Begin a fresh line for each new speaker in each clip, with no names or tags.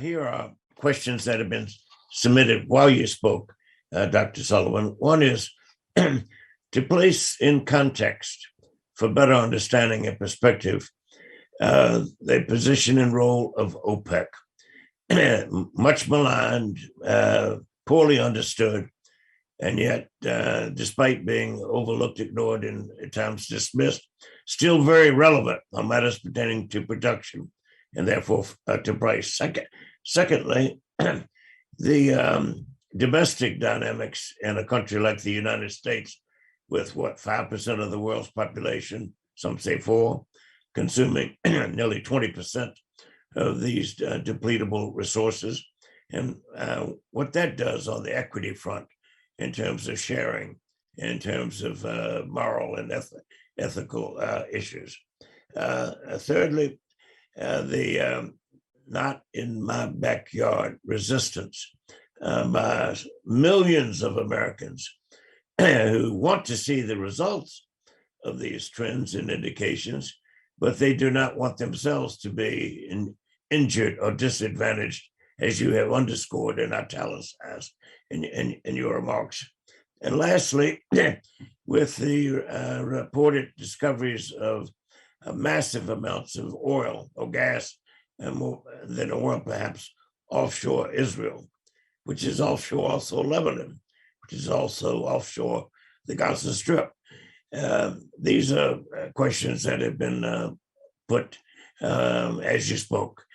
here are questions that have been submitted while you spoke, Dr. Sullivan. One is to place in context for better understanding and perspective the position and role of OPEC. Much maligned, poorly understood, and yet, despite being overlooked, ignored, and at times dismissed, still very relevant on matters pertaining to production and therefore to price. Secondly, the domestic dynamics in a country like the United States, with 5% of the world's population, some say 4%, consuming nearly 20% of these depletable resources, and what that does on the equity front in terms of sharing, in terms of moral and ethical issues. Thirdly, the not in my backyard resistance by millions of Americans who want to see the results of these trends and indications, but they do not want themselves to be injured or disadvantaged, as you have underscored and italicized in your remarks. And lastly, with the reported discoveries of massive amounts of oil or gas, and more than oil, perhaps offshore Israel, which is offshore also Lebanon, which is also offshore the Gaza Strip. These are questions that have been put as you spoke.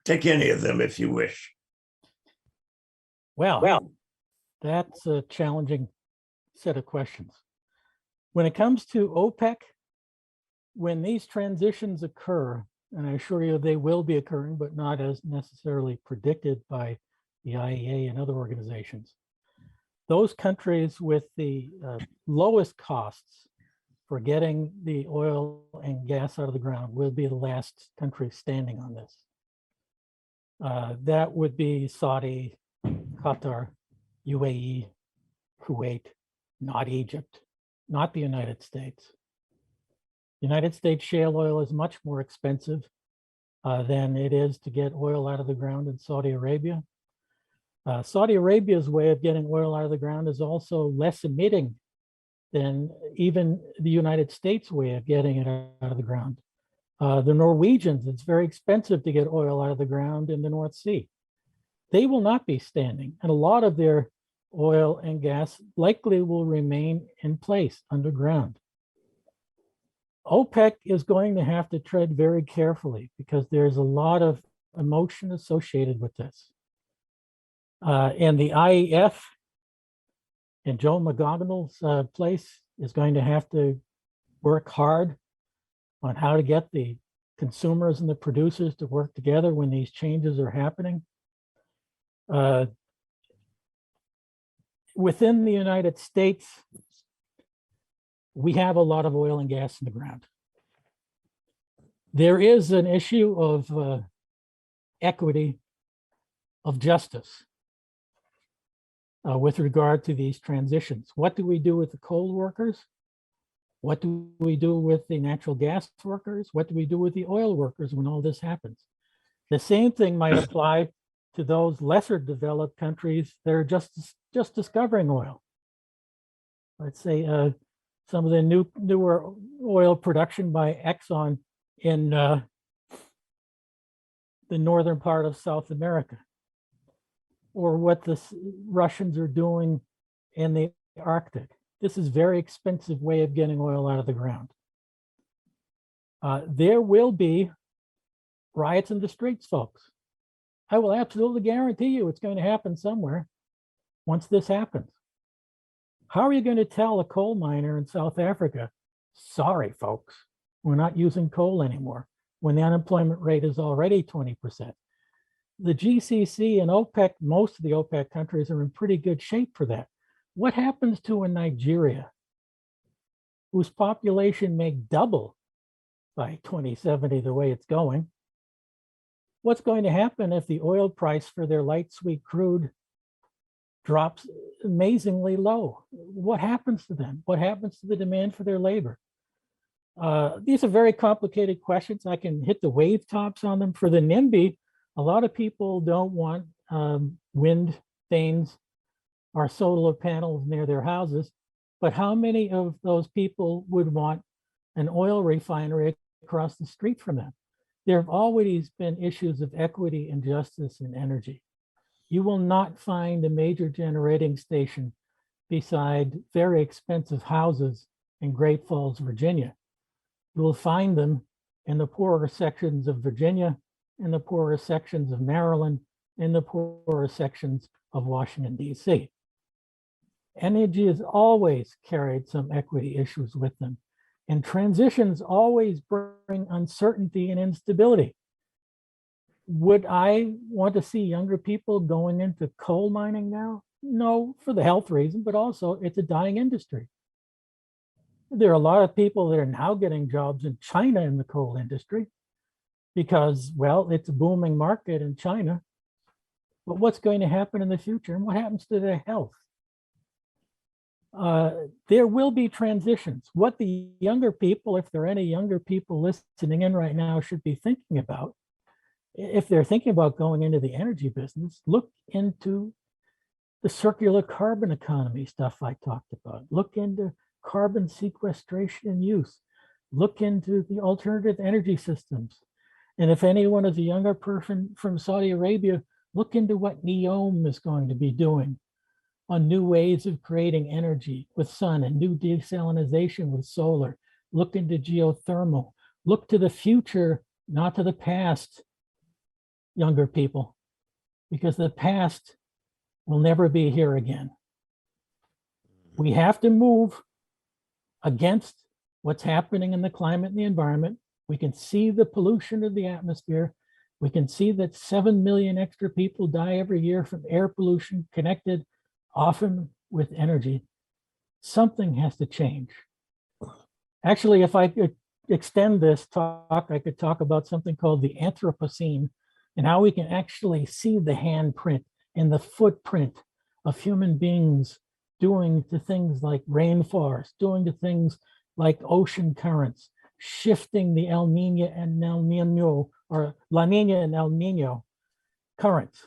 Take any of them if you wish.
Well, that's a challenging set of questions. When it comes to OPEC, when these transitions occur, and I assure you they will be occurring, but not as necessarily predicted by the IEA and other organizations, those countries with the lowest costs for getting the oil and gas out of the ground will be the last country standing on this. That would be Saudi, Qatar, UAE, Kuwait, not Egypt, not the United States. United States shale oil is much more expensive than it is to get oil out of the ground in Saudi Arabia. Saudi Arabia's way of getting oil out of the ground is also less emitting than even the United States' way of getting it out of the ground. The Norwegians, it's very expensive to get oil out of the ground in the North Sea. They will not be standing, and a lot of their oil and gas likely will remain in place underground. OPEC is going to have to tread very carefully because there's a lot of emotion associated with this. And the IEF and Joe McGonigal's place is going to have to work hard on how to get the consumers and the producers to work together when these changes are happening. Within the United States, we have a lot of oil and gas in the ground. There is an issue of equity, of justice with regard to these transitions. What do we do with the coal workers? What do we do with the natural gas workers? What do we do with the oil workers when all this happens? The same thing might apply to those lesser developed countries that are just discovering oil. Let's say some of the newer oil production by Exxon in the northern part of South America, or what the Russians are doing in the Arctic. This is a very expensive way of getting oil out of the ground. There will be riots in the streets, folks. I will absolutely guarantee you it's going to happen somewhere once this happens. How are you going to tell a coal miner in South Africa, sorry, folks, we're not using coal anymore, when the unemployment rate is already 20%? The GCC and OPEC, most of the OPEC countries are in pretty good shape for that. What happens to a Nigeria whose population may double by 2070 the way it's going? What's going to happen if the oil price for their light sweet crude drops amazingly low? What happens to them? What happens to the demand for their labor? These are very complicated questions. I can hit the wave tops on them. For the NIMBY, A lot of people don't want wind vanes or solar panels near their houses, but how many of those people would want an oil refinery across the street from them? There have always been issues of equity and justice in energy. You will not find a major generating station beside very expensive houses in Great Falls, Virginia. You will find them in the poorer sections of Virginia, in the poorer sections of Maryland, in the poorer sections of Washington, D.C. Energy has always carried some equity issues with them, and transitions always bring uncertainty and instability. Would I want to see younger people going into coal mining now? No, for the health reason, but also it's a dying industry. There are a lot of people that are now getting jobs in China in the coal industry because, well, it's a booming market in China. But what's going to happen in the future, and what happens to their health? There will be transitions. What the younger people, if there are any younger people listening in right now, should be thinking about, if they're thinking about going into the energy business, look into the circular carbon economy stuff I talked about. Look into carbon sequestration and use. Look into the alternative energy systems. And if anyone is a younger person from Saudi Arabia, look into what NEOM is going to be doing on new ways of creating energy with sun and new desalinization with solar. Look into geothermal. Look to the future, not to the past, younger people, because the past will never be here again. We have to move against what's happening in the climate and the environment. We can see the pollution of the atmosphere. We can see that 7 million extra people die every year from air pollution connected often with energy. Something has to change. Actually, if I could extend this talk, I could talk about something called the Anthropocene and how we can actually see the handprint and the footprint of human beings doing to things like rainforests, doing to things like ocean currents, shifting the El Nino and El Nino, or La Nina and El Nino currents,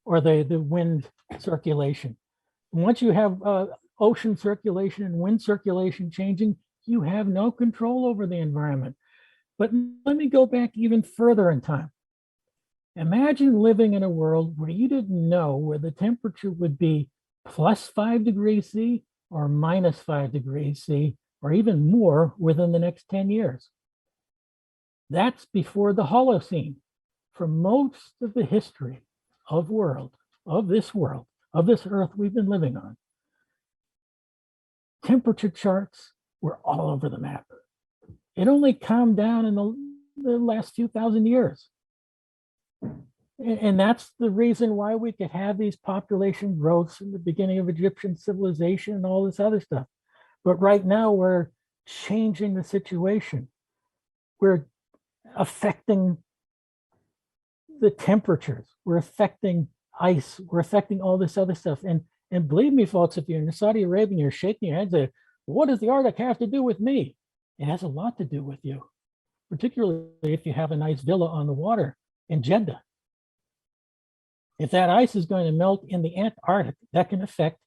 or the wind circulation. Once you have ocean circulation and wind circulation changing, you have no control over the environment. But let me go back even further in time. Imagine living in a world where you didn't know where the temperature would be plus 5 degrees C or minus 5 degrees C, or even more within the next 10 years. That's before the Holocene. For most of the history of this earth we've been living on, temperature charts were all over the map. It only calmed down in the last few thousand years. And that's the reason why we could have these population growths in the beginning of Egyptian civilization and all this other stuff. But right now we're changing the situation. We're affecting the temperatures. We're affecting ice. We're affecting all this other stuff. And believe me, folks, if you're in Saudi Arabia and you're shaking your head and say, what does the Arctic have to do with me? It has a lot to do with you, particularly if you have a nice villa on the water in Jeddah. If that ice is going to melt in the Antarctic, that can affect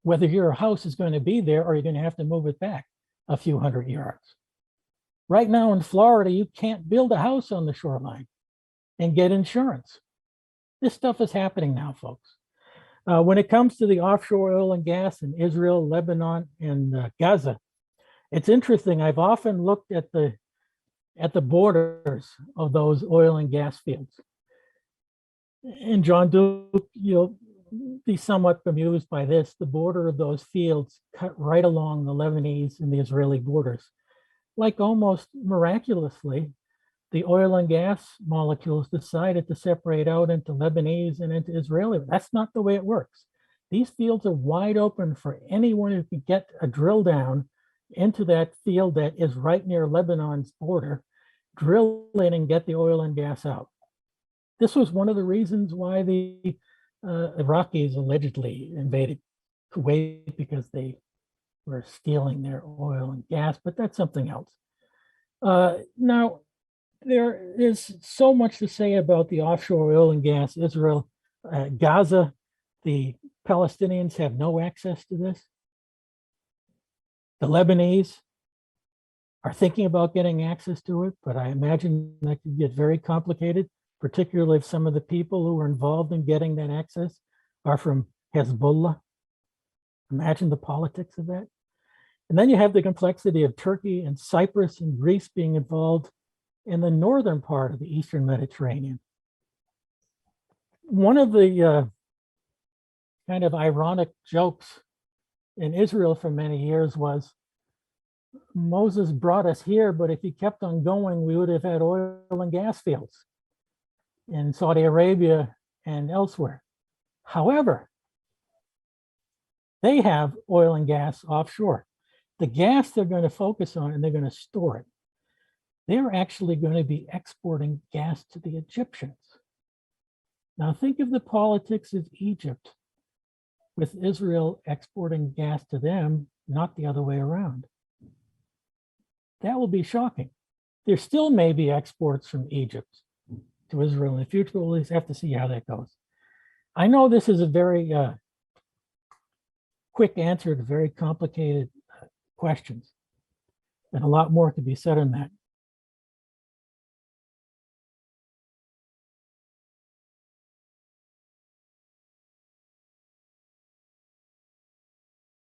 whether your house is going to be there or you're going to have to move it back a few hundred yards. Right now in Florida, you can't build a house on the shoreline and get insurance. This stuff is happening now, folks. When it comes to the offshore oil and gas in Israel, Lebanon, and Gaza, it's interesting. I've often looked at the borders of those oil and gas fields. And John Duke, you'll be somewhat bemused by this. The border of those fields cut right along the Lebanese and the Israeli borders. Like almost miraculously, the oil and gas molecules decided to separate out into Lebanese and into Israeli. That's not the way it works. These fields are wide open for anyone who can get a drill down into that field that is right near Lebanon's border, drill in and get the oil and gas out. This was one of the reasons why the Iraqis allegedly invaded Kuwait, because they were stealing their oil and gas, but that's something else. Now, There is so much to say about the offshore oil and gas. Israel, Gaza, the Palestinians have no access to this. The Lebanese are thinking about getting access to it, but I imagine that could get very complicated, particularly if some of the people who are involved in getting that access are from Hezbollah. Imagine the politics of that. And then you have the complexity of Turkey and Cyprus and Greece being involved in the northern part of the Eastern Mediterranean. One of the kind of ironic jokes in Israel for many years was, Moses brought us here, but if he kept on going, we would have had oil and gas fields in Saudi Arabia and elsewhere. However, they have oil and gas offshore. The gas they're going to focus on, and they're going to store it. They're actually going to be exporting gas to the Egyptians. Now think of the politics of Egypt with Israel exporting gas to them, not the other way around. That will be shocking. There still may be exports from Egypt to Israel in the future. We'll at least have to see how that goes. I know this is a very quick answer to very complicated questions, and a lot more could be said on that.